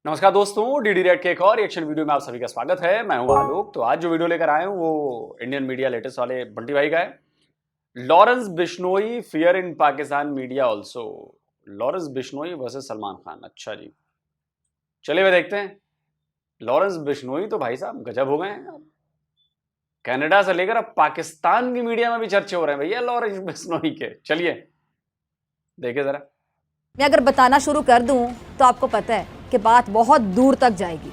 नमस्कार दोस्तों, DD red के एक और रिएक्शन वीडियो में आप सभी का स्वागत है। मैं हूं आलोक। तो आज जो वीडियो लेकर आए हूं वो इंडियन मीडिया लेटेस्ट वाले बंटी भाई का है। लॉरेंस बिश्नोई फियर इन Pakistan media also. Lawrence Bishnoi versus Salman Khan. अच्छा जी, चलिए वे देखते हैं। लॉरेंस बिश्नोई तो भाई साहब गजब हो गए हैं। कनाडा से लेकर अब पाकिस्तान की मीडिया में भी चर्चे हो रहे हैं भैया लॉरेंस बिश्नोई के। चलिए देखिए जरा। मैं अगर बताना शुरू कर दूं तो आपको पता है कि बात बहुत दूर तक जाएगी,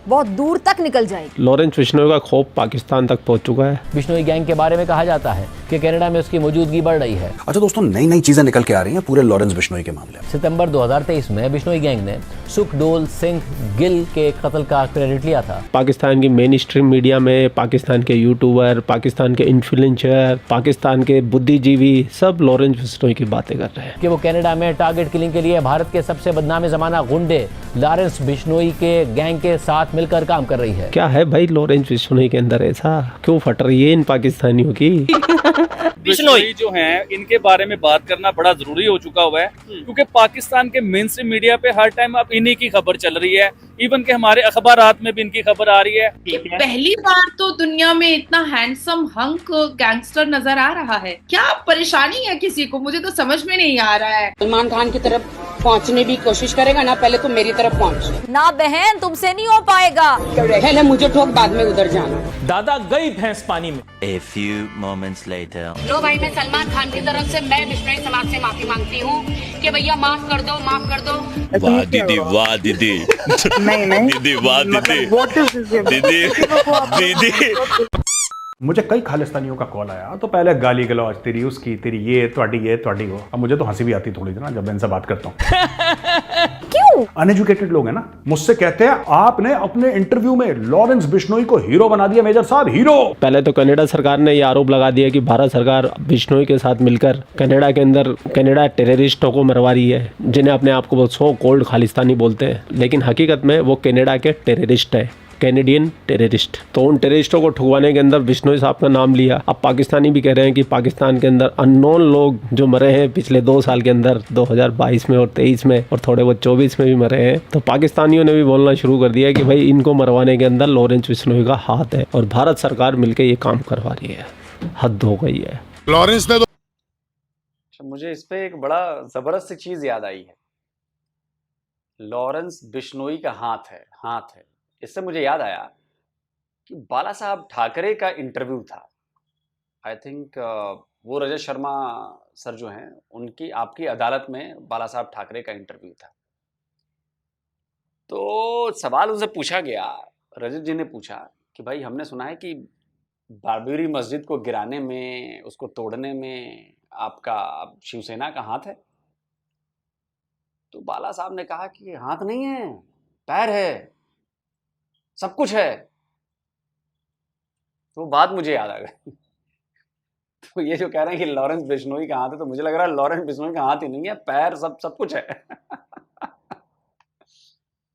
बहुत दूर तक निकल जाएगी। लॉरेंस बिश्नोई का खौफ पाकिस्तान तक पहुंच चुका है। बिश्नोई गैंग के बारे में कहा जाता है कि कनाडा में उसकी मौजूदगी बढ़ रही है। अच्छा दोस्तों, नई नई चीजें निकल के आ रही हैं पूरे लॉरेंस बिश्नोई के मामले में। सितंबर 2023 में बिश्नोई गैंग ने सुखडोल सिंह गिल के कत्ल का क्रेडिट लिया था। पाकिस्तान की मेन स्ट्रीम मीडिया में पाकिस्तान के यूट्यूबर, पाकिस्तान के इन्फ्लुएंसर, पाकिस्तान के बुद्धिजीवी सब लॉरेंस बिश्नोई की बातें कर रहे हैं कि वो कनाडा में टारगेट किलिंग के लिए भारत के सबसे बदनाम जमाना गुंडे लॉरेंस बिश्नोई के गैंग के साथ मिलकर काम कर रही है। क्या है भाई लॉरेंस बिश्नोई के अंदर ऐसा क्यों फट रही है इन पाकिस्तानियों की? बिश्नोई जो हैं इनके बारे में बात करना बड़ा जरूरी हो चुका हुआ है, क्योंकि पाकिस्तान के मेन स्ट्रीम मीडिया पे हर टाइम अब इन्हीं की खबर चल रही है। इवन के हमारे अखबारात में भी इनकी खबर आ रही है। पहली बार तो दुनिया में इतना हैंडसम हंक गैंगस्टर नजर आ रहा है। क्या परेशानी है किसी को? मुझे तो समझ में नहीं आ रहा है। सलमान खान की तरफ पहुंचने की कोशिश करेगा ना, पहले तो मेरी तरफ पहुंच। ना बहन, तुमसे नहीं हो पाएगा। पहले मुझे ठोक, बाद में उधर जाना। दादा गई भैंस पानी में। A few moments later. लो भाई, मैं सलमान खान की तरफ से मैं बिश्नोई समाज से माफी मांगती हूँ कि भैया माफ कर दो, माफ कर दो। वाह दीदी, वाह दीदी। नहीं दीदी, वाह दीदी। दीदी। मुझे कई खालिस्तानियों का कॉल आया तो पहले गाली गलौज, तेरी उसकी, तेरी ये ਤੁਹਾਡੀ वो। अब मुझे तो हंसी भी आती थोड़ी सी ना जब मैं इनसे बात करता हूँ। क्यों? अनएजुकेटेड लोग हैं ना, मुझसे कहते हैं आपने अपने इंटरव्यू में लॉरेंस बिश्नोई को हीरो बना दिया। मेजर साहब हीरो। पहले तो कनाडा सरकार ने ये आरोप लगा दिया कि भारत सरकार बिश्नोई के साथ मिलकर कनाडा के अंदर कनाडा टेररिस्टों को मरवा रही है, जिन्हें अपने आप को वो सो कोल्ड खालिस्तानी बोलते हैं, लेकिन हकीकत में वो कनाडा के टेररिस्ट है, कैनेडियन टेररिस्ट। तो उन टेररिस्टों को ठुकवाने के अंदर बिश्नोई साहब का नाम लिया। अब पाकिस्तानी भी कह रहे हैं कि पाकिस्तान के अंदर अननोन लोग जो मरे हैं पिछले 2 साल के अंदर, 2022 में और 23 में और थोड़े बहुत 24 में भी मरे हैं। तो पाकिस्तानियों ने भी बोलना शुरू कर दिया कि भाई इनको मरवाने के अंदर लॉरेंस बिश्नोई का हाथ है और भारत सरकार मिलकर ये काम करवा रही है। हद हो गई है। लॉरेंस ने मुझे इस पे एक बड़ा जबरदस्त चीज याद आई है। लॉरेंस बिश्नोई का हाथ है। इससे मुझे याद आया कि बाला साहब ठाकरे का इंटरव्यू था। आई थिंक वो रजत शर्मा सर जो हैं उनकी आपकी अदालत में बाला साहब ठाकरे का इंटरव्यू था। तो सवाल उनसे पूछा गया, रजत जी ने पूछा कि भाई हमने सुना है कि बाबरी मस्जिद को गिराने में, उसको तोड़ने में आपका शिवसेना का हाथ है। तो बाला साहब ने कहा कि हाथ नहीं है, पैर है, सब कुछ है। तो बात मुझे याद आ गई। तो ये जो कह रहे हैं कि लॉरेंस बिश्नोई का हाथ है, तो मुझे लग रहा है लॉरेंस बिश्नोई का हाथ ही नहीं है, पैर, सब कुछ है।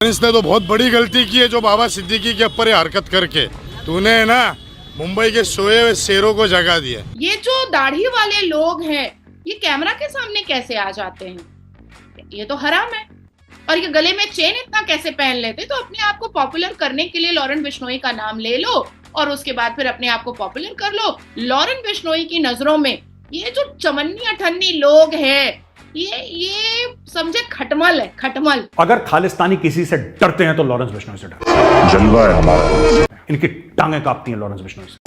इसने तो बहुत बड़ी गलती की है जो बाबा सिद्दीकी के ऊपर हरकत करके तूने ना मुंबई के सोए हुए शेरों को जगा दिया। ये जो दाढ़ी वाले लोग हैं ये कैमरा के सामने कैसे आ जाते हैं? ये तो हराम है। और ये गले में चेन इतना कैसे पहन लेते? तो अपने आप को पॉपुलर करने के लिए लॉरेंस बिश्नोई का नाम ले लो और उसके बाद फिर अपने आप को पॉपुलर कर लो। लॉरेंस बिश्नोई की नजरों में ये जो चमन्नी अठन्नी लोग हैं ये समझे खटमल है, खटमल। अगर खालिस्तानी किसी से डरते हैं तो लॉरेंस बिश्नोई से डरते हैं। जलवा है हमारा। इनकी टांगें कांपती हैं लॉरेंस बिश्नोई से।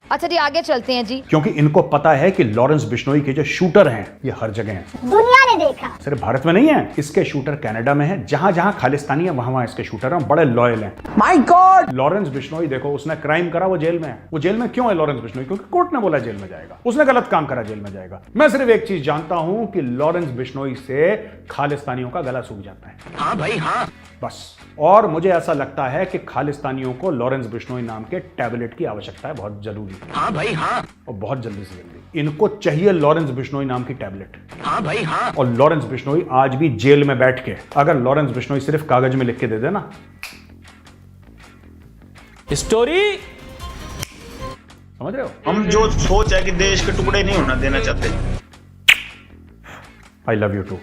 अच्छा जी, आगे चलते हैं जी। क्योंकि इनको पता है कि लॉरेंस बिश्नोई के जो शूटर हैं ये हर जगह हैं। दुनिया ने देखा, सिर्फ भारत में नहीं है, इसके शूटर कनाडा में है। जहां जहां खालिस्तानी है वहां इसके शूटर हैं, बड़े लॉयल हैं। My God! लॉरेंस बिश्नोई देखो, उसने क्राइम करा, वो जेल में है। वो जेल में क्यों है लॉरेंस बिश्नोई? क्योंकि कोर्ट ने बोला जेल में जाएगा। उसने गलत काम करा, जेल में जाएगा। मैं सिर्फ एक चीज जानता हूं कि लॉरेंस बिश्नोई से खालिस्तानियों का गला सूख जाता है। हाँ भाई हाँ, बस। और मुझे ऐसा लगता है कि खालिस्तानियों को लॉरेंस बिश्नोई नाम के टैबलेट की आवश्यकता है, बहुत जरूरी। हाँ भाई हाँ, और बहुत जल्दी से जल्दी इनको चाहिए लॉरेंस बिश्नोई नाम की टैबलेट। हाँ भाई हाँ। और लॉरेंस बिश्नोई आज भी जेल में बैठ के, अगर लॉरेंस बिश्नोई सिर्फ कागज में लिख के दे देना स्टोरी, समझ रहे हो? हम जो सोच है कि देश के टुकड़े नहीं होना देना चाहते, आई लव यू टू।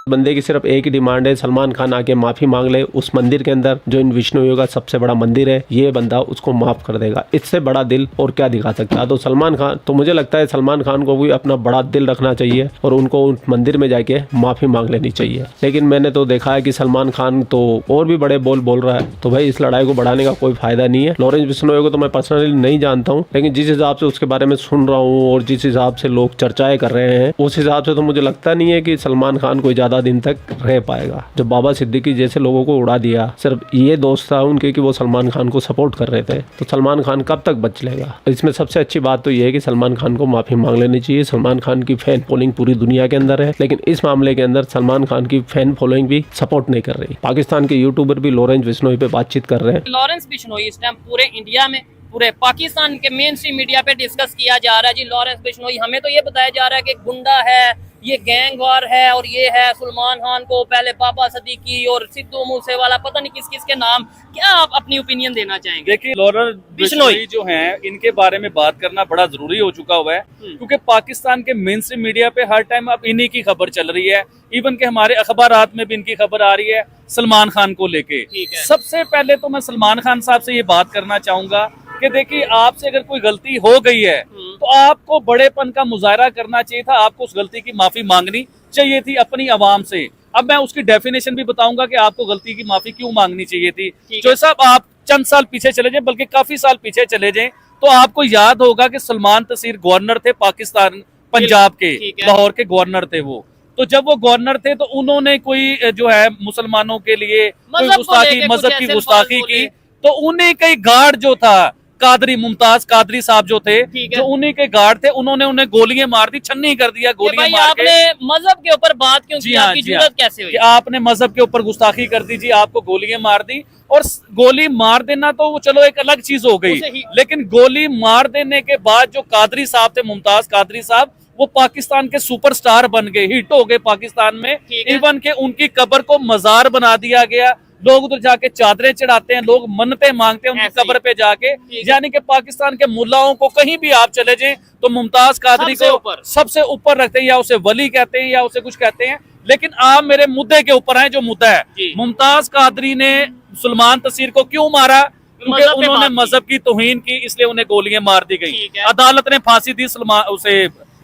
बंदे की सिर्फ एक ही डिमांड है, सलमान खान आके माफी मांग ले उस मंदिर के अंदर जो इन विष्णुइयों का सबसे बड़ा मंदिर है, ये बंदा उसको माफ कर देगा। इससे बड़ा दिल और क्या दिखा सकता है। तो सलमान खान, तो मुझे लगता है सलमान खान को भी अपना बड़ा दिल रखना चाहिए और उनको उस मंदिर में जाके माफी मांग लेनी चाहिए। लेकिन मैंने तो देखा है कि सलमान खान तो और भी बड़े बोल रहा है, तो भाई इस लड़ाई को बढ़ाने का कोई फायदा नहीं है। लॉरेंस बिश्नोई को तो मैं पर्सनली नहीं जानता हूँ, लेकिन जिस हिसाब से उसके बारे में सुन रहा हूँ और जिस हिसाब से लोग चर्चाएं कर रहे हैं, उस हिसाब से तो मुझे लगता नहीं है कि सलमान खान कोई ज्यादा दिन तक रह पाएगा। जो बाबा सिद्दीकी जैसे लोगों को उड़ा दिया, सिर्फ ये दोस्त था उनके कि वो सलमान खान को सपोर्ट कर रहे थे, तो सलमान खान कब तक बच लेगा। इसमें सबसे अच्छी बात तो ये है कि सलमान खान को माफी मांग लेनी चाहिए। सलमान खान की फैन फॉलोइंग पूरी दुनिया के अंदर है, लेकिन इस मामले के अंदर सलमान खान की फैन फॉलोइंग भी सपोर्ट नहीं कर रही। पाकिस्तान के यूट्यूबर भी लॉरेंस बिश्नोई पे बातचीत कर रहे हैं। लॉरेंस बिश्नोई इस टाइम पूरे इंडिया में, पूरे पाकिस्तान के मेन स्ट्रीम मीडिया पे डिस्कस किया जा रहा है जी। लॉरेंस बिश्नोई, हमें तो ये बताया जा रहा है कि गुंडा है, ये गैंग वार है, और ये है सलमान खान को पहले बाबा सिद्दीकी और सिद्धू मूसेवाला, पता नहीं किस किस के नाम। क्या आप अपनी ओपिनियन देना चाहेंगे? देखिए, लॉरेंस बिश्नोई जो हैं, इनके बारे में बात करना बड़ा जरूरी हो चुका हुआ है, क्योंकि पाकिस्तान के मेन स्ट्रीम मीडिया पे हर टाइम अब इन्हीं की खबर चल रही है। इवन के हमारे अखबारात में भी इनकी खबर आ रही है सलमान खान को लेके। सबसे पहले तो मैं सलमान खान साहब से ये बात करना चाहूंगा कि देखिए, आपसे अगर कोई गलती हो गई है तो आपको बड़ेपन का मुजाहरा करना चाहिए था, आपको उस गलती की माफी मांगनी चाहिए थी अपनी आवाम से। अब मैं उसकी डेफिनेशन भी बताऊंगा कि आपको गलती की माफी क्यों मांगनी चाहिए थी। जो साहब, आप चंद साल पीछे चले जाएं, बल्कि काफी साल पीछे चले जाएं, तो आपको याद होगा कि सलमान तसीर गवर्नर थे पाकिस्तान, पंजाब के, लाहौर के गवर्नर थे वो। तो जब वो गवर्नर थे तो उन्होंने कोई जो है मुसलमानों के लिए कोई गुस्ताखी, मजहब की गुस्ताखी की, तो उन्हीं के गार्ड जो था कादरी, मुमताज कादरी साहब जो थे, जो उन्हीं के गार्ड थे, उन्होंने उन्हें गोलियां मार दी, छन्नी कर दिया गोलियां मार के। आपने मजहब के ऊपर बात क्यों की? आपकी जुर्रत कैसे हुई? आपने मजहब के ऊपर गुस्ताखी कर दी जी, आपको गोलियां मार दी। और गोली मार देना तो वो चलो एक अलग चीज हो गई, लेकिन गोली मार देने के बाद जो कादरी साहब थे, मुमताज कादरी साहब, वो पाकिस्तान के सुपरस्टार बन गए, हिट हो गए पाकिस्तान में। इवन के उनकी कब्र को मजार बना दिया गया, लोग उधर जाके चादरें चढ़ाते हैं, लोग मन्नतें मांगते हैं उनकी कब्र पे जाके। यानी कि पाकिस्तान के मुल्लाओं को कहीं भी आप चले जाएं तो मुमताज कादरी को सबसे ऊपर रखते हैं, या उसे वली कहते हैं या उसे कुछ कहते हैं। लेकिन आप मेरे मुद्दे के ऊपर हैं, जो मुद्दा है, मुमताज कादरी ने सलमान तसीर को क्यों मारा? क्योंकि उन्होंने मजहब की तौहीन की, इसलिए उन्हें गोलियां मार दी गई। अदालत ने फांसी दी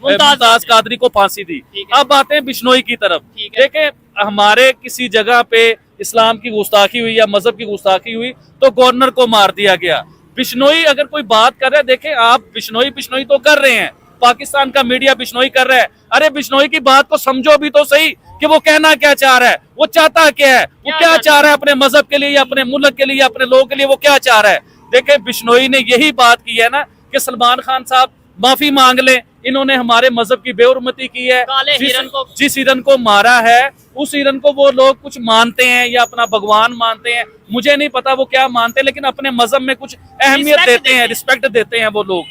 मुमताज कादरी को, फांसी दी। अब आते हैं बिश्नोई की तरफ। देखें, हमारे किसी जगह पे इस्लाम की गुस्ताखी हुई या मजहब की गुस्ताखी हुई तो गवर्नर को मार दिया गया। बिश्नोई अगर कोई बात कर रहा है, देखें आप, बिश्नोई तो कर रहे हैं, पाकिस्तान का मीडिया बिश्नोई कर रहा है। अरे बिश्नोई की बात को समझो भी तो सही कि वो कहना क्या चाह रहा है, वो चाहता क्या है, वो क्या चाह रहा है अपने मजहब के लिए या अपने मुल्क के लिए या अपने लोगों के लिए, वो क्या चाह रहा है। देखें, बिश्नोई ने यही बात की है ना कि सलमान खान साहब माफी मांग लें, इन्होंने हमारे मजहब की बेहुरमती की है, जिस हिरन को मारा है उस हिरन को वो लोग कुछ मानते हैं या अपना भगवान मानते हैं, मुझे नहीं पता वो क्या मानते हैं, लेकिन अपने मजहब में कुछ अहमियत देते हैं, रिस्पेक्ट देते हैं वो लोग।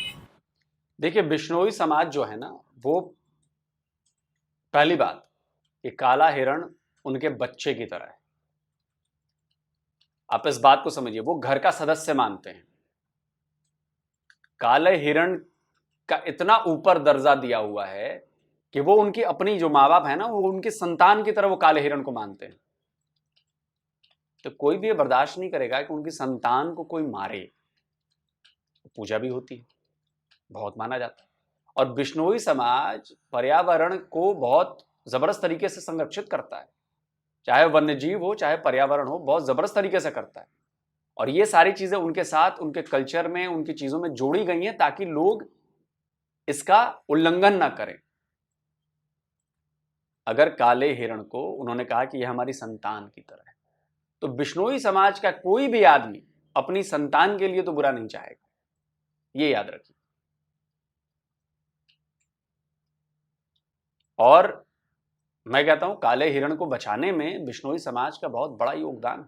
देखिए, बिश्नोई समाज जो है ना, वो पहली बात, ये काला हिरण उनके बच्चे की तरह है। आप इस बात को समझिए, वो घर का सदस्य मानते हैं। काले हिरण का इतना ऊपर दर्जा दिया हुआ है कि वो उनकी अपनी जो माँ बाप है ना, वो उनकी संतान की तरह वो काले हिरण को मानते हैं। तो कोई भी ये बर्दाश्त नहीं करेगा कि उनकी संतान को कोई मारे। पूजा भी होती है, बहुत माना जाता है। और बिश्नोई समाज पर्यावरण को बहुत जबरदस्त तरीके से संरक्षित करता है, चाहे वन्य जीव हो चाहे पर्यावरण हो, बहुत जबरदस्त तरीके से करता है। और ये सारी चीजें उनके साथ, उनके कल्चर में, उनकी चीजों में जोड़ी गई हैं ताकि लोग इसका उल्लंघन ना करें। अगर काले हिरण को उन्होंने कहा कि यह हमारी संतान की तरह है, तो बिश्नोई समाज का कोई भी आदमी अपनी संतान के लिए तो बुरा नहीं चाहेगा, ये याद रखिए। और मैं कहता हूं, काले हिरण को बचाने में बिश्नोई समाज का बहुत बड़ा योगदान है।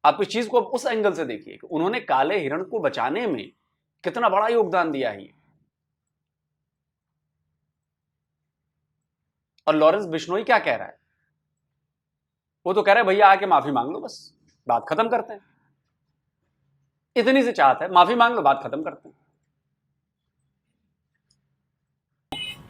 आप इस चीज को उस एंगल से देखिए कि उन्होंने काले हिरण को बचाने में कितना बड़ा योगदान दिया है। और लॉरेंस बिश्नोई क्या कह रहा है? वो तो कह रहा है भैया आके माफी मांग लो, बस बात खत्म करते हैं। इतनी सी चाहत है, माफी मांग लो, बात खत्म करते हैं।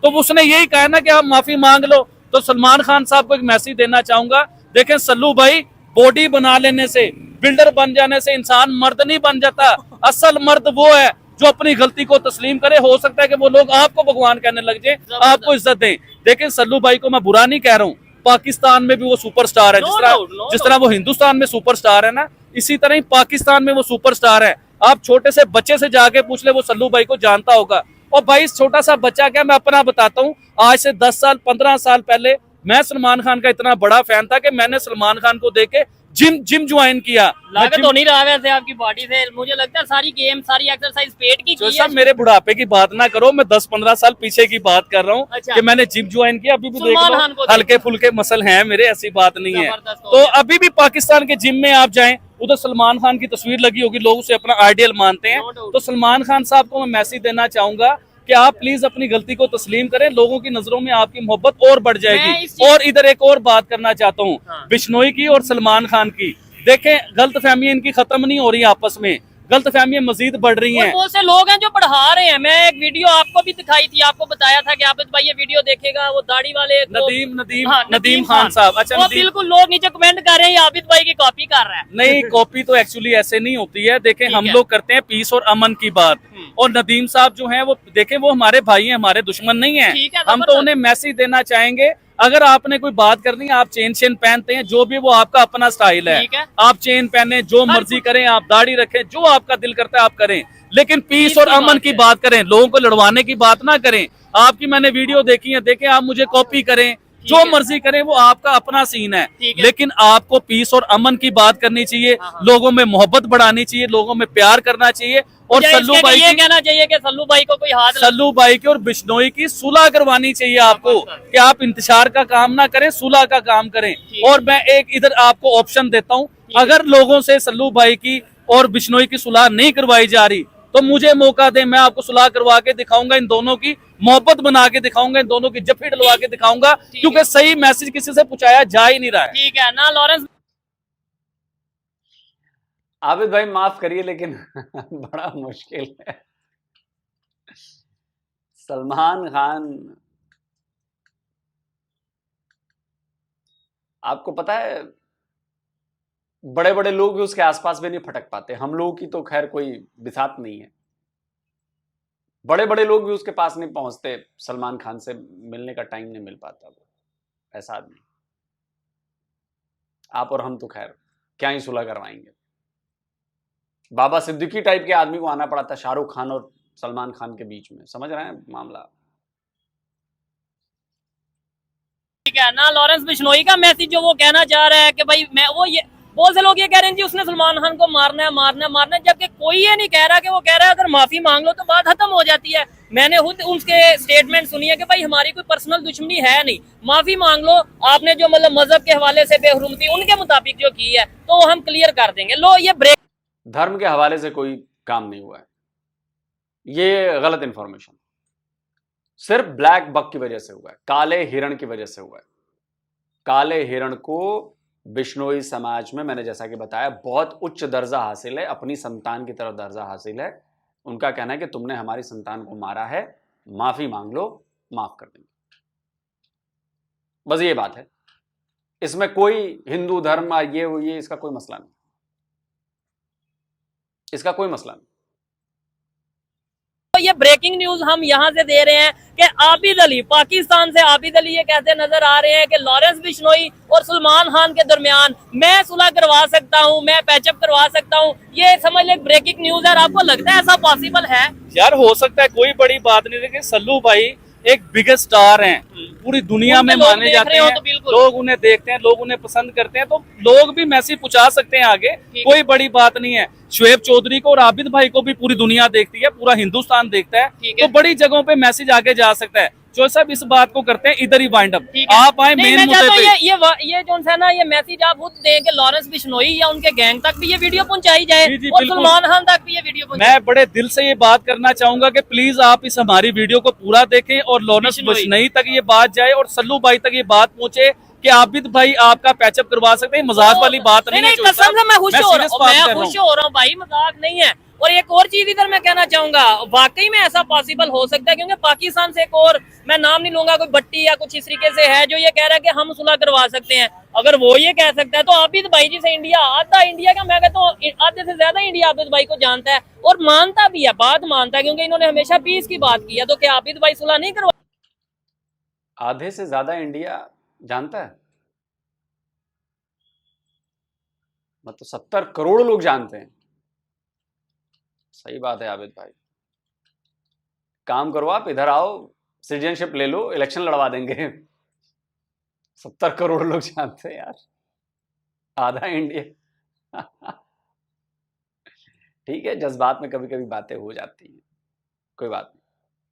तो उसने यही कहा ना कि आप माफी मांग लो। तो सलमान खान साहब को एक मैसेज देना चाहूंगा, देखें सल्लू भाई, बॉडी बना लेने से, बिल्डर बन जाने से इंसान मर्द नहीं बन जाता। असल मर्द वो है जो अपनी गलती को तस्लीम करे। हो सकता है कि वो लोग आपको भगवान कहने लग जाए, आपको इज्जत दें। देखें सल्लू भाई को मैं बुरा नहीं कह रहा हूँ, पाकिस्तान में भी वो सुपरस्टार है। जिस तरह वो हिंदुस्तान में सुपरस्टार है ना, इसी तरह ही पाकिस्तान में वो सुपरस्टार है। आप छोटे से बच्चे से जाके पूछ ले, वो सल्लू भाई को जानता होगा। और भाई छोटा सा बच्चा क्या, मैं अपना बताता हूँ, आज से 10 साल 15 साल पहले मैं सलमान खान का इतना बड़ा फैन था कि मैंने सलमान खान को देख के जिम ज्वाइन किया। लागत तो नहीं रहा वैसे आपकी बॉडी से, मुझे लगता है सारी गेम सारी एक्सरसाइज पेट की जो सब मेरे बुढ़ापे की बात ना करो, मैं 10-15 साल पीछे की बात कर रहा हूँ। अच्छा। कि मैंने जिम ज्वाइन किया, अभी भी देख लो हल्के फुल्के मसल हैं मेरे, ऐसी बात नहीं है। तो अभी भी पाकिस्तान के जिम में आप जाएं, उधर सलमान खान की तस्वीर लगी होगी, लोग उसे अपना आइडियल मानते हैं। तो सलमान खान साहब को मैं मैसेज देना चाहूंगा कि आप प्लीज अपनी गलती को तस्लीम करें, लोगों की नजरों में आपकी मोहब्बत और बढ़ जाएगी। और इधर एक और बात करना चाहता हूँ, बिश्नोई की और सलमान खान की। देखें गलत फहमियां इनकी खत्म नहीं हो रही, आपस में गलत फहमियां मजीद बढ़ रही हैं। बहुत से लोग हैं जो बढ़ा रहे हैं। मैं एक वीडियो आपको भी दिखाई थी, आपको बताया था कि आबिद भाई ये वीडियो देखेगा, वो दाढ़ी वाले नदीम खान साहब। अच्छा, वो बिल्कुल लोग नीचे कमेंट कर रहे हैं आबिद भाई की कॉपी कर रहा है। नहीं, कॉपी तो एक्चुअली ऐसे नहीं होती है। देखें हम लोग करते हैं पीस और अमन की बात, और नदीम साहब जो हैं वो देखें वो हमारे भाई हैं, हमारे दुश्मन नहीं है। हम तो उन्हें मैसेज देना चाहेंगे, अगर आपने कोई बात करनी है, आप चेन पहनते हैं, जो भी वो आपका अपना स्टाइल है, आप चेन पहने, जो मर्जी करें, आप दाढ़ी रखें, जो आपका दिल करता है आप करें, लेकिन पीस और अमन की बात करें, लोगों को लड़वाने की बात ना करें। आपकी मैंने वीडियो देखी है, देखें आप मुझे कॉपी करें, जो मर्जी करें, वो आपका अपना सीन है, लेकिन आपको पीस और अमन की बात करनी चाहिए, लोगों में मोहब्बत बढ़ानी चाहिए, लोगों में प्यार करना चाहिए। और सल्लू भाई ये कहना चाहिए कि सल्लू भाई को कोई हाथ, सल्लू भाई की और बिश्नोई की सुलह करवानी चाहिए आपको, कि आप इंतजार का काम ना करें, सुलह का काम करें। और मैं एक इधर आपको ऑप्शन देता हूँ, अगर लोगों से सल्लू भाई की और बिश्नोई की सुलह नहीं करवाई जा रही तो मुझे मौका दें, मैं आपको सुलह करवा के दिखाऊंगा, इन दोनों की मोहब्बत बना के दिखाऊंगा, इन दोनों की जफ्फी डलवा के दिखाऊंगा, क्योंकि सही मैसेज किसी से पहुंचाया जा ही नहीं रहा है। ठीक है ना लॉरेंस? आबिद भाई माफ करिए, लेकिन बड़ा मुश्किल है। सलमान खान, आपको पता है बड़े बड़े लोग भी उसके आसपास भी नहीं फटक पाते। हम लोगों की तो खैर कोई बिसात नहीं है, बड़े बड़े लोग भी उसके पास नहीं पहुंचते, सलमान खान से मिलने का टाइम नहीं मिल पाता। वो ऐसा आदमी, आप और हम तो खैर क्या ही सुलह करवाएंगे। बाबा सिद्दीकी टाइप के आदमी को आना पड़ा था शाहरुख खान और सलमान खान के बीच में, समझ रहे हैं मामला? ठीक है ना लॉरेंस बिश्नोई का मैसेज जो वो कहना चाह रहा है कि भाई मैं वो ये बहुत से लोग ये कह रहे हैं जी उसने सलमान खान को मारना है मारना है मारना है, जबकि कोई ये नहीं कह रहा कि वो कह रहा है अगर माफी मांग लो तो बात खत्म हो जाती है। मैंने खुद उसके स्टेटमेंट सुनी है कि भाई हमारी कोई पर्सनल दुश्मनी है नहीं, माफी मांग लो, आपने जो मतलब मजहब के हवाले से बेहुरमती उनके मुताबिक जो की है तो वो हम क्लियर कर देंगे। लो ये ब्रेक, धर्म के हवाले से कोई काम नहीं हुआ है, ये गलत इंफॉर्मेशन सिर्फ ब्लैक बक की वजह से हुआ है, काले हिरण की वजह से हुआ है। काले हिरण को बिश्नोई समाज में, मैंने जैसा कि बताया, बहुत उच्च दर्जा हासिल है, अपनी संतान की तरफ दर्जा हासिल है। उनका कहना है कि तुमने हमारी संतान को मारा है, माफी मांग लो, माफ कर देंगे। बस ये बात है, इसमें कोई हिंदू धर्म ये इसका कोई मसला नहीं, इसका कोई मसला नहीं। तो ये ब्रेकिंग न्यूज हम यहाँ से दे रहे हैं कि आबिद अली, पाकिस्तान से आबिद अली ये कहते नजर आ रहे हैं कि लॉरेंस बिश्नोई और सलमान खान के दरमियान मैं सुलह करवा सकता हूँ, मैं पैचअप करवा सकता हूँ। ये समझ ले ब्रेकिंग न्यूज है। आपको लगता है ऐसा पॉसिबल है? यार हो सकता है, कोई बड़ी बात नहीं, लेकिन सल्लू भाई एक बिगेस्ट स्टार हैं, पूरी दुनिया में माने जाते हैं, तो लोग उन्हें देखते हैं, लोग उन्हें पसंद करते हैं, तो लोग भी मैसेज पहुंचा सकते हैं आगे, कोई बड़ी बात नहीं है। शुएब चौधरी को और आबिद भाई को भी पूरी दुनिया देखती है, पूरा हिंदुस्तान देखता है, तो बड़ी जगहों पे मैसेज आगे जा सकता है। जो सब इस बात को करते हैं इधर ही वाइंड अप, आप आए मेन मुद्दे पे। ये जो है ना, ये मैसेज आप खुद दें कि लॉरेंस बिश्नोई या उनके गैंग तक भी ये वीडियो पहुंचाई जाए और सलमान खान तक भी ये वीडियो पहुंचाई। मैं बड़े दिल से ये बात करना चाहूंगा कि प्लीज आप इस हमारी वीडियो को पूरा देखें और लॉरेंस बिश्नोई तक ये बात जाए और सल्लू भाई तक ये बात पहुंचे कि आबिद भाई आपका पैचअप करवा सकते हैं। मजाक वाली बात नहीं है, कसम से मैं खुश हो रहा हूँ भाई, मजाक नहीं है। और एक और चीज इधर मैं कहना चाहूंगा, वाकई में ऐसा पॉसिबल हो सकता है, क्योंकि पाकिस्तान से एक और, मैं नाम नहीं लूंगा, कोई भट्टी या कुछ इस तरीके से है जो ये कह रहा है कि हम सुलह करवा सकते हैं। अगर वो ये कह सकता है तो आबिद भाई जी से इंडिया, आधा इंडिया का, मैं कहता हूँ आधे से ज्यादा इंडिया आबिद भाई को जानता है और मानता भी है, बात मानता है, क्योंकि इन्होंने हमेशा पीस की बात की है। तो क्या आबिद भाई सुलह नहीं करवा? आधे से ज्यादा इंडिया जानता है, मतलब 70 करोड़ लोग जानते हैं। सही बात है आबिद भाई, काम करो, आप इधर आओ, सिटीजनशिप ले लो, इलेक्शन लड़वा देंगे। 70 करोड़ लोग जानते हैं यार, आधा इंडिया। ठीक है, जज्बात में कभी कभी बातें हो जाती हैं, कोई बात नहीं।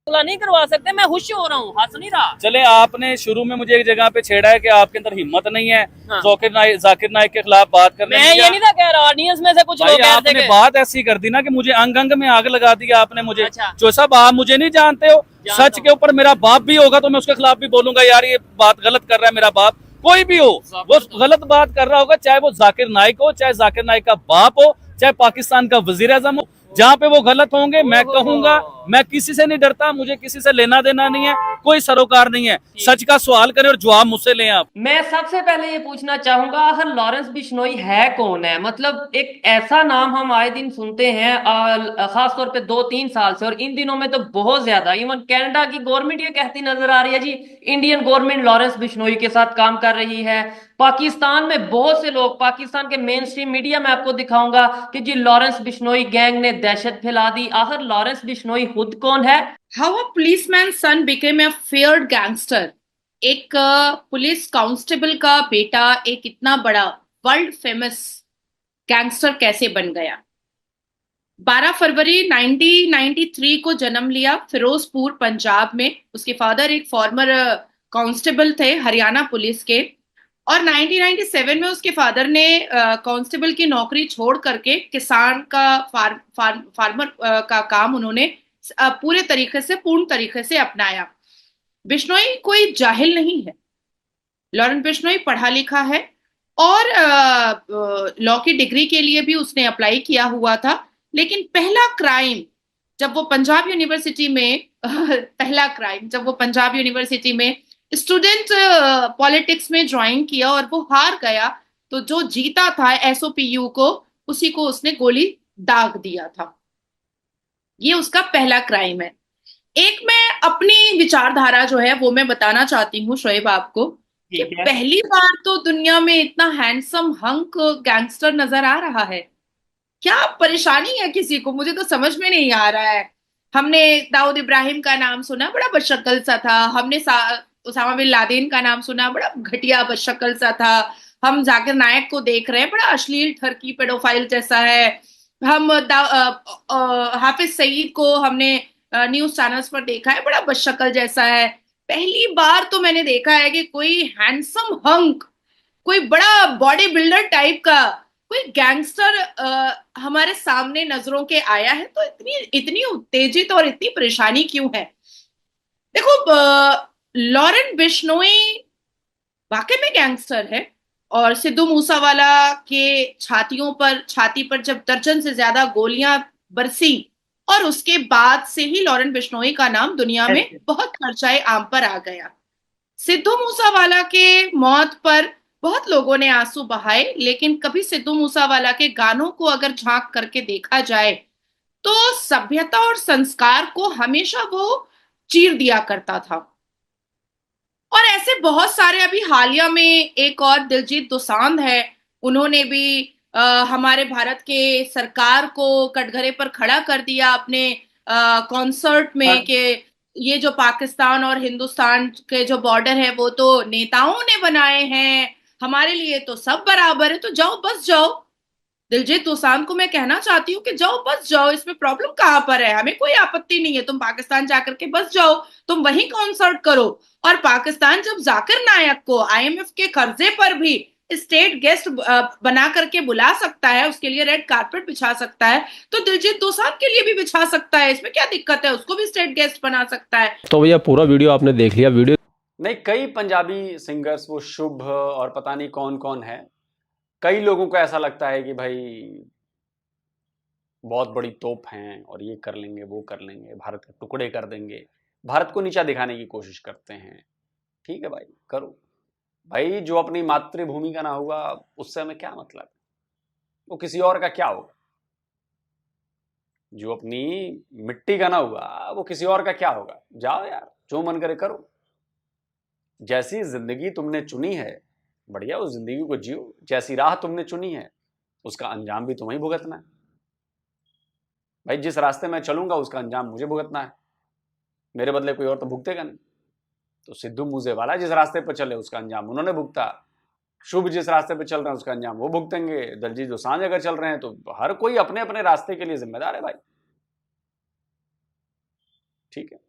सुलह नहीं करवा सकते, मैं खुश हो रहा हूँ, हंस नहीं रहा। चले, आपने शुरू में मुझे एक जगह पे छेड़ा है कि आपके अंदर हिम्मत नहीं है हाँ। जाकिर नाइक के खिलाफ बात करने मैं ये नहीं था कह रहा, ऑडियंस में से कुछ लोग कह रहे थे आपने बात ऐसी कर दी ना कि मुझे अंग अंग में आग लगा दी आपने मुझे। अच्छा। जो सब आप मुझे नहीं जानते हो, सच के ऊपर मेरा बाप भी होगा तो मैं उसके खिलाफ भी बोलूंगा, यार ये बात गलत कर रहा है मेरा बाप। कोई भी हो, वो गलत बात कर रहा होगा, चाहे वो जाकिर नाइक हो, चाहे जाकिर नाइक का बाप हो, चाहे पाकिस्तान का वजीर आजम हो, जहाँ पे वो गलत होंगे मैं कहूंगा। मैं किसी से नहीं डरता, मुझे किसी से लेना देना नहीं है, कोई सरोकार नहीं है। सच का सवाल करें और जवाब मुझसे लें आप। मैं सबसे पहले ये पूछना चाहूंगा, आखिर लॉरेंस बिश्नोई है कौन है? मतलब एक ऐसा नाम हम आए दिन सुनते हैं, खास तौर पे 2-3 साल से, और इन दिनों में तो बहुत ज्यादा। इवन कनाडा की गवर्नमेंट ये कहती नजर आ रही है जी, इंडियन गवर्नमेंट लॉरेंस बिश्नोई के साथ काम कर रही है। पाकिस्तान में बहुत से लोग, पाकिस्तान के मेन स्ट्रीम मीडिया में आपको दिखाऊंगा कि जी लॉरेंस बिश्नोई गैंग ने दहशत फैला दी। आखिर लॉरेंस बिश्नोई खुद कौन है? How a policeman son became a feared gangster. एक पुलिस कांस्टेबल का बेटा एक इतना बड़ा वर्ल्ड फेमस गैंगस्टर कैसे बन गया। 12 फरवरी 1993 को जन्म लिया फिरोजपुर पंजाब में। उसके फादर एक फॉर्मर कांस्टेबल थे हरियाणा पुलिस के, और 1997 में उसके फादर ने कांस्टेबल की नौकरी छोड़ करके किसान का फार्मर का काम उन्होंने पूर्ण तरीके से अपनाया। बिश्नोई कोई जाहिल नहीं है, लॉरेंस बिश्नोई पढ़ा लिखा है और लॉ की डिग्री के लिए भी उसने अप्लाई किया हुआ था। लेकिन पहला क्राइम जब वो पंजाब यूनिवर्सिटी में स्टूडेंट पॉलिटिक्स में ज्वाइन किया और वो हार गया, तो जो जीता था एसओपीयू को, उसी को उसने गोली दाग दिया था। ये उसका पहला क्राइम है। एक मैं अपनी विचारधारा जो है वो मैं बताना चाहती हूँ शोएब आपको, कि पहली बार तो दुनिया में इतना हैंडसम हंक गैंगस्टर नजर आ रहा है। क्या परेशानी है किसी को, मुझे तो समझ में नहीं आ रहा है। हमने दाऊद इब्राहिम का नाम सुना, बड़ा बदशक्ल सा था। हमने उसामा बिन लादेन का नाम सुना, बड़ा घटिया बदशक्ल सा था। हम जाकिर नायक को देख रहे हैं, बड़ा अश्लील ठरकी पेडोफाइल जैसा है। हम हाफिज सईद को हमने न्यूज चैनल्स पर देखा है, बड़ा बदशक्ल जैसा है। पहली बार तो मैंने देखा है कि कोई हैंडसम हंक, कोई बड़ा बॉडी बिल्डर टाइप का कोई गैंगस्टर हमारे सामने नजरों के आया है। तो इतनी उत्तेजित और इतनी परेशानी क्यों है? देखो, लॉरेंस बिश्नोई वाकई में गैंगस्टर है, और सिद्धू मूसावाला के छाती पर जब दर्जन से ज्यादा गोलियां बरसी, और उसके बाद से ही लॉरेंस बिश्नोई का नाम दुनिया में बहुत चर्चाए आम पर आ गया। सिद्धू मूसावाला के मौत पर बहुत लोगों ने आंसू बहाए, लेकिन कभी सिद्धू मूसावाला के गानों को अगर झांक करके देखा जाए तो सभ्यता और संस्कार को हमेशा वो चीर दिया करता था। और ऐसे बहुत सारे, अभी हालिया में एक और दिलजीत दोसांझ है, उन्होंने भी हमारे भारत के सरकार को कटघरे पर खड़ा कर दिया अपने कॉन्सर्ट में कि ये जो पाकिस्तान और हिंदुस्तान के जो बॉर्डर है वो तो नेताओं ने बनाए हैं, हमारे लिए तो सब बराबर है, तो जाओ बस जाओ। दिलजीत दोसांझ को मैं कहना चाहती हूँ कि जाओ बस जाओ, इसमें प्रॉब्लम कहाँ पर है? हमें कोई आपत्ति नहीं है, तुम पाकिस्तान जाकर के बस जाओ, तुम वहीं कॉन्सर्ट करो। और पाकिस्तान जब जाकिर नायक को आईएमएफ के कर्जे पर भी स्टेट गेस्ट बना करके बुला सकता है, उसके लिए रेड कारपेट बिछा सकता है, तो दिलजीत दोसांझ के लिए भी बिछा सकता है। इसमें क्या दिक्कत है? उसको भी स्टेट गेस्ट बना सकता है। तो भैया पूरा वीडियो आपने देख लिया। वीडियो नहीं, कई पंजाबी सिंगर्स, वो शुभ और पता नहीं कौन कौन है, कई लोगों को ऐसा लगता है कि भाई बहुत बड़ी तोप हैं और ये कर लेंगे, वो कर लेंगे, भारत के टुकड़े कर देंगे, भारत को नीचा दिखाने की कोशिश करते हैं। ठीक है भाई, करो भाई, जो अपनी मातृभूमि का ना हुआ उससे हमें क्या मतलब, वो किसी और का क्या होगा। जो अपनी मिट्टी का ना हुआ वो किसी और का क्या होगा। जाओ यार, जो मन करे करो, जैसी जिंदगी तुमने चुनी है बढ़िया उस जिंदगी को जियो, जैसी राह तुमने चुनी है उसका अंजाम भी तुम्हें भुगतना है। भाई जिस रास्ते में चलूंगा उसका अंजाम मुझे भुगतना है, मेरे बदले कोई और तो भुगतेगा नहीं। तो सिद्धू मूसेवाला जिस रास्ते पर चले उसका अंजाम उन्होंने भुगता, शुभ जिस रास्ते पे चल रहे हैं उसका अंजाम वो भुगतेंगे, दलजीत दोसांझ अगर चल रहे हैं तो हर कोई अपने अपने रास्ते के लिए जिम्मेदार है भाई। ठीक है,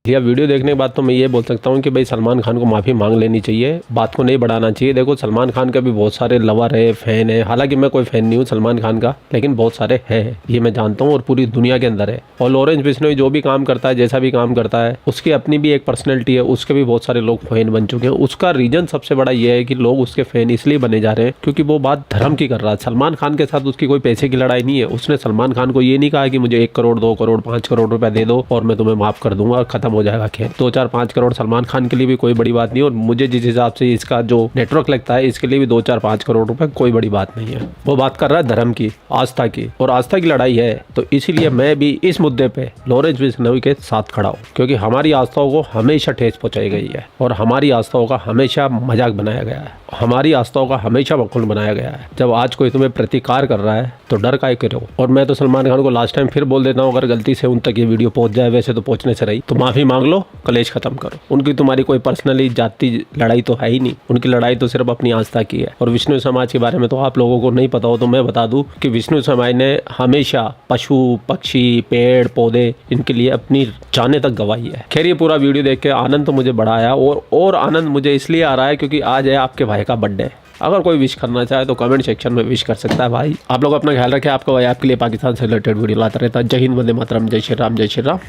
यह वीडियो देखने के बाद तो मैं ये बोल सकता हूँ कि भाई सलमान खान को माफ़ी मांग लेनी चाहिए, बात को नहीं बढ़ाना चाहिए। देखो सलमान खान का भी बहुत सारे लवर है, फैन है, हालांकि मैं कोई फैन नहीं हूँ सलमान खान का, लेकिन बहुत सारे हैं, ये मैं जानता हूँ और पूरी दुनिया के अंदर है। और लॉरेंस बिश्नोई जो भी काम करता है, जैसा भी काम करता है, उसकी अपनी भी एक पर्सनैलिटी है, उसके भी बहुत सारे लोग फैन बन चुके हैं। उसका रीजन सबसे बड़ा ये है कि लोग उसके फैन इसलिए बने जा रहे हैं क्योंकि वो बात धर्म की कर रहा है। सलमान खान के साथ उसकी कोई पैसे की लड़ाई नहीं है। उसने सलमान खान को ये नहीं कहा कि मुझे 1 करोड़ 2 करोड़ 5 करोड़ रुपया दे दो और मैं तुम्हें माफ कर दूंगा और खत्म हो जाएगा खेल। 2-4-5 करोड़ सलमान खान के लिए भी कोई बड़ी बात नहीं है, और मुझे जिस हिसाब से इसका जो नेटवर्क लगता है इसके लिए भी 2-4-5 करोड़ रुपए कोई बड़ी बात नहीं है। वो बात कर रहा है धर्म की, आस्था की, और आस्था की लड़ाई है। तो इसीलिए मैं भी इस मुद्दे पे लॉरेंस बिश्नोई के साथ खड़ा हूँ, क्योंकि हमारी आस्थाओं को हमेशा ठेस पहुंचाई गई है और हमारी आस्थाओं का हमेशा मजाक बनाया गया है, हमारी आस्थाओं का हमेशा मखौल बनाया गया है। जब आज कोई तुम्हें प्रतिकार कर रहा है तो डर काहे करो। और मैं तो सलमान खान को लास्ट टाइम फिर बोल देता हूँ, अगर गलती से उन तक ये वीडियो पहुंच जाए, वैसे तो पहुंचने से रही, तो माफी मांग लो, कलेश खत्म करो। उनकी तुम्हारी कोई पर्सनली जाति लड़ाई तो है ही नहीं, उनकी लड़ाई तो सिर्फ अपनी आस्था की है। और विष्णु समाज के बारे में तो आप लोगों को नहीं पता हो तो मैं बता दूं कि विष्णु समाज ने हमेशा पशु पक्षी पेड़ पौधे इनके लिए अपनी जाने तक गवाई है। खैर ये पूरा वीडियो देख के आनंद तो मुझे बड़ा आया, और आनंद मुझे इसलिए आ रहा है क्योंकि आज है आपके भाई का बर्थडे। अगर कोई विश करना चाहे तो कमेंट सेक्शन में विश कर सकता है भाई। आप लोग अपना ख्याल रखें, आपका भाई आपके लिए पाकिस्तान से रिलेटेड वीडियो लाता रहता है। जय हिंद, वंदे मातरम, जय श्री राम, जय श्री राम,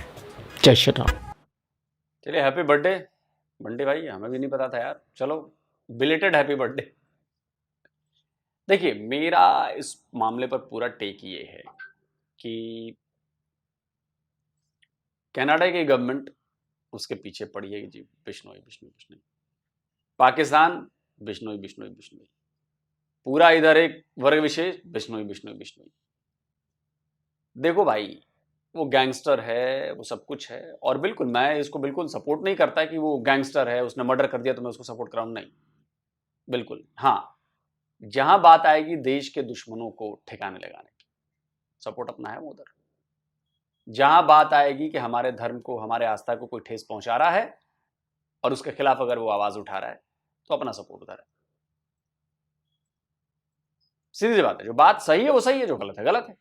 जय श्री राम। चलिए हैप्पी बर्थडे बंटी भाई, हमें भी नहीं पता था यार, चलो बिलेटेड हैप्पी बर्थडे। देखिए मेरा इस मामले पर पूरा टेक ये है कि कनाडा की गवर्नमेंट उसके पीछे पड़ी है जी, बिश्नोई बिश्नोई बिश्नोई, पाकिस्तान बिश्नोई बिश्नोई बिश्नोई, पूरा इधर एक वर्ग विशेष बिश्नोई बिश्नोई बिश्नोई। देखो भाई वो गैंगस्टर है, वो सब कुछ है, और बिल्कुल मैं इसको बिल्कुल सपोर्ट नहीं करता कि वो गैंगस्टर है, उसने मर्डर कर दिया तो मैं उसको सपोर्ट कराऊं, नहीं बिल्कुल। हाँ, जहां बात आएगी देश के दुश्मनों को ठिकाने लगाने की, सपोर्ट अपना है वो उधर। जहां बात आएगी कि हमारे धर्म को, हमारे आस्था को कोई ठेस पहुंचा रहा है और उसके खिलाफ अगर वो आवाज उठा रहा है तो अपना सपोर्ट उधर है। सीधी सी बात है, जो बात सही है वो सही है, जो गलत है गलत है।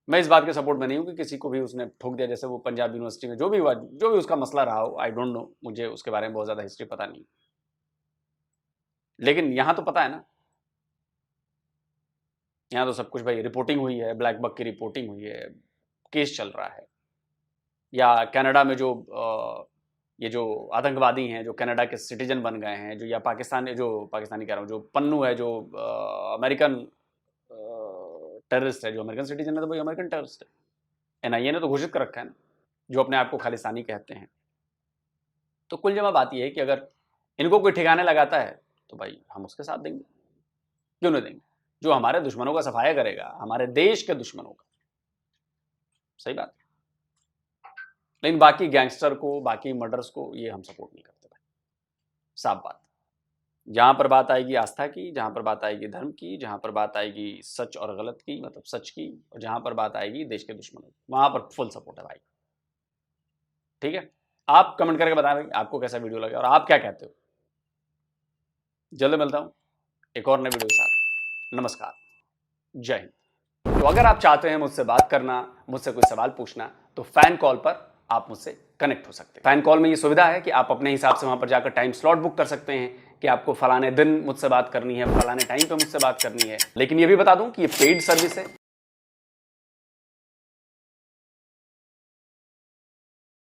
मैं इस बात के सपोर्ट में नहीं हूं कि किसी को भी उसने ठोक दिया, जैसे वो पंजाब यूनिवर्सिटी में जो भी हुआ, जो भी उसका मसला रहा हो, आई डोंट नो, मुझे उसके बारे में बहुत ज्यादा हिस्ट्री पता नहीं, लेकिन यहां तो पता है ना, यहां तो सब कुछ भाई रिपोर्टिंग हुई है, ब्लैक बक की रिपोर्टिंग हुई है, केस चल रहा है। या कनाडा में जो ये जो आतंकवादी हैं जो कनाडा के सिटीजन बन गए हैं, जो या पाकिस्तानी कह रहा हूँ, जो पन्नू है, जो अमेरिकन टेररिस्ट है, जो अमेरिकन सिटीजन है तो भाई अमेरिकन टेररिस्ट है। एनआईए ने तो घोषित कर रखा है ना, जो अपने आप को खालिस्तानी कहते हैं। तो कुल जमा बात यह है कि अगर इनको कोई ठिकाने लगाता है तो भाई हम उसके साथ देंगे, क्यों नहीं देंगे, जो हमारे दुश्मनों का सफाया करेगा, हमारे देश के दुश्मनों का। सही बात है, लेकिन बाकी गैंगस्टर को, बाकी मर्डर्स को ये हम सपोर्ट नहीं करते भाई, साफ बात। जहां पर बात आएगी आस्था की, जहां पर बात आएगी धर्म की, जहां पर बात आएगी सच और गलत की, मतलब सच की, और जहां पर बात आएगी देश के दुश्मनों की, वहां पर फुल सपोर्ट है भाई। ठीक है, आप कमेंट करके बताएं भाई आपको कैसा वीडियो लगा और आप क्या कहते हो। जल्द मिलता हूं एक और नए वीडियो के साथ। नमस्कार, जय हिंद। तो अगर आप चाहते हैं मुझसे बात करना, मुझसे कोई सवाल पूछना, तो फैन कॉल पर आप मुझसे कनेक्ट हो सकते हैं। फैन कॉल में ये सुविधा है कि आप अपने हिसाब से वहां पर जाकर टाइम स्लॉट बुक कर सकते हैं कि आपको फलाने दिन मुझसे बात करनी है, फलाने टाइम पे मुझसे बात करनी है। लेकिन ये भी बता दूं कि ये पेड सर्विस है,